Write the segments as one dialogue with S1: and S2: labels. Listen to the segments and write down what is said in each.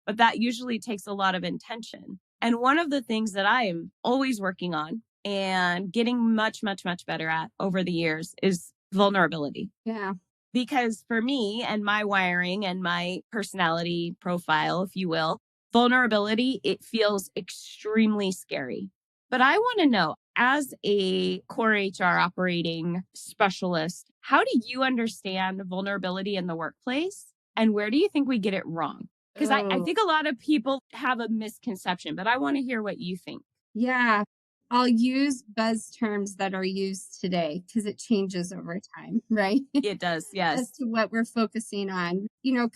S1: but that usually takes a lot of intention. And one of the things that I am always working on and getting much, much, much better at over the years is vulnerability.
S2: Yeah.
S1: Because for me and my wiring and my personality profile, if you will, vulnerability, it feels extremely scary. But I want to know, as a core HR operating specialist, how do you understand vulnerability in the workplace? And where do you think we get it wrong? Because I
S2: Oh,
S1: think a lot of people have a misconception, but I want to hear what you think.
S2: yeah. I'll use buzz terms that are used today because it changes over time, right?
S1: It does.
S2: As
S1: Yes.
S2: to what we're focusing on.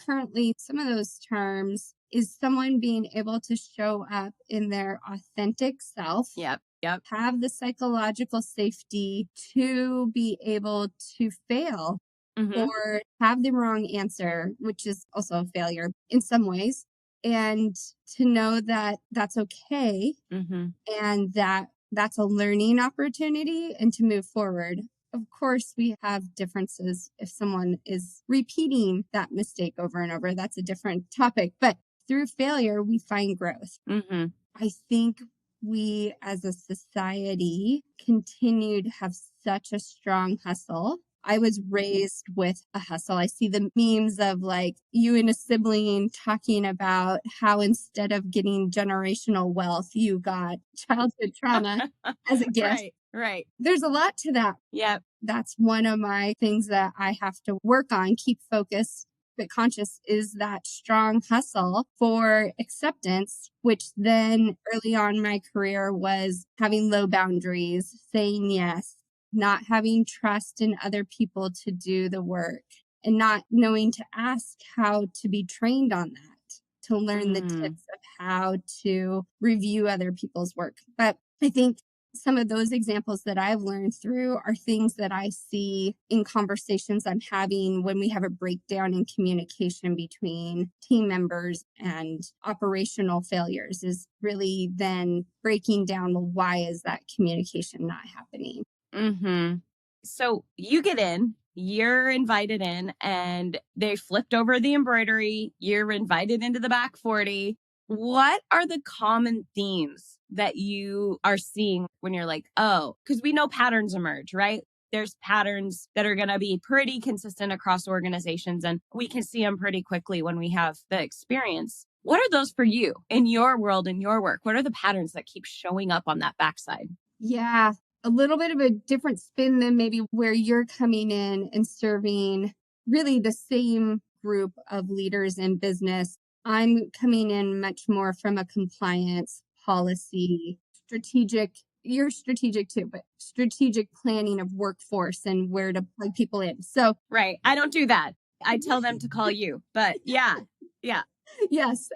S2: Currently, some of those terms is someone being able to show up in their authentic self,
S1: Yep. Yep.
S2: have the psychological safety to be able to fail
S1: Mm-hmm.
S2: or have the wrong answer, which is also a failure in some ways, and to know that that's okay
S1: Mm-hmm.
S2: and that that's a learning opportunity and to move forward. Of course, we have differences. If someone is repeating that mistake over and over, that's a different topic. But through failure, we find growth.
S1: Mm-hmm.
S2: I think we as a society continue to have such a strong hustle. I was raised with a hustle. I see the memes of like you and a sibling talking about how instead of getting generational wealth, you got childhood trauma as a gift.
S1: Right. Right.
S2: There's a lot to that.
S1: Yep.
S2: That's one of my things that I have to work on, keep focused, but conscious is that strong hustle for acceptance, which then early on in my career was having low boundaries, saying yes, not having trust in other people to do the work and not knowing to ask how to be trained on that, to learn the
S1: Mm.
S2: tips of how to review other people's work. But I think some of those examples that I've learned through are things that I see in conversations I'm having when we have a breakdown in communication between team members and operational failures is really then breaking down, well, why is that communication not happening?
S1: Hmm. So you get in, you're invited in, and they flipped over the embroidery. You're invited into the back 40. What are the common themes that you are seeing when you're like, oh, because we know patterns emerge, right? There's patterns that are going to be pretty consistent across organizations, and we can see them pretty quickly when we have the experience. What are those for you in your world, in your work? What are the patterns that keep showing up on that backside?
S2: Yeah, a little bit of a different spin than maybe where you're coming in and serving really the same group of leaders in business. I'm coming in much more from a compliance policy, strategic. You're strategic too, but strategic planning of workforce and where to plug people in. So,
S1: Right. I don't do that. I tell them to call you. But yeah. Yeah.
S2: yes.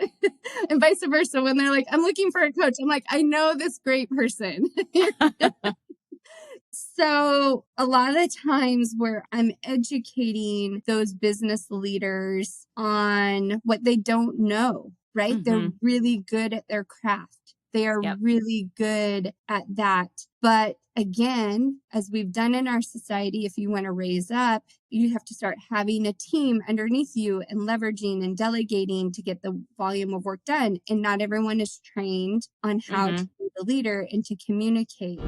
S2: And vice versa. When they're like, I'm looking for a coach, I'm like, I know this great person. So a lot of the times where I'm educating those business leaders on what they don't know, right? They're
S1: Hmm.
S2: really good at their craft. They are
S1: Yep.
S2: really good at that. But again, as we've done in our society, if you want to raise up, you have to start having a team underneath you and leveraging and delegating to get the volume of work done. And not everyone is trained on how to
S1: Hmm.
S2: be the leader and to communicate.